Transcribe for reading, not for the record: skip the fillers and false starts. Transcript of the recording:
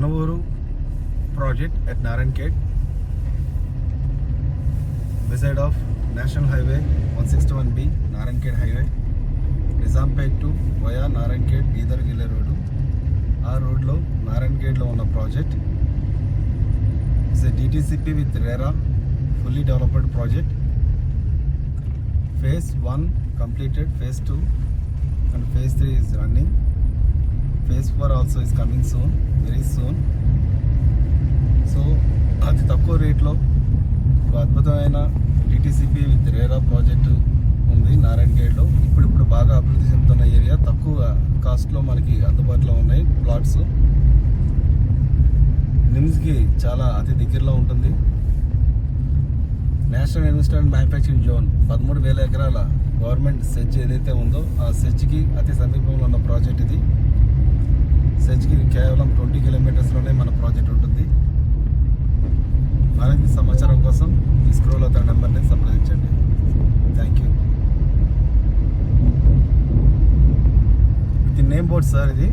Manavuru project at Narayankhet, beside of National Highway 161B, Narayankhet Highway, Nizampet to via Narayankhet Gidargile Road. ఆ రోడ్లో నారాయణఖేడ్లో ఉన్న project is a DTCP with RERA, fully developed project. Phase 1 completed, Phase 2 and Phase 3 is running. Phase 4 also is coming soon, very soon. So అతి తక్కువ రేట్లో ఒక అద్భుతమైన DTCP with RERA project ఉంది నారాయణఖేడ్లో. ఇప్పుడు బాగా అభివృద్ధి చెందుతున్న ఏరియా, తక్కువ కాస్ట్లో మనకి అందుబాటులో ఉన్నాయి ప్లాట్స్. నిమ్స్కి చాలా అతి దగ్గరలో ఉంటుంది. నేషనల్ ఇన్వెస్ట్మెంట్ మ్యానుఫ్యాక్చరింగ్ జోన్ 13,000 ఎకరాల గవర్నమెంట్ సెజ్ ఏదైతే ఉందో ఆ సెజ్కి అతి సమీపంలో ఉన్న ప్రాజెక్ట్ ఇది. సెజ్కి కేవలం 20 కిలోమీటర్స్లోనే మన ప్రాజెక్ట్ ఉంటుంది. మరింత సమాచారం కోసం ఈ స్క్రోల్ అవుతున్న నెంబర్ని సంప్రదించండి. Thank you. ఇది నేమ్ బోర్డ్ సార్, ఇది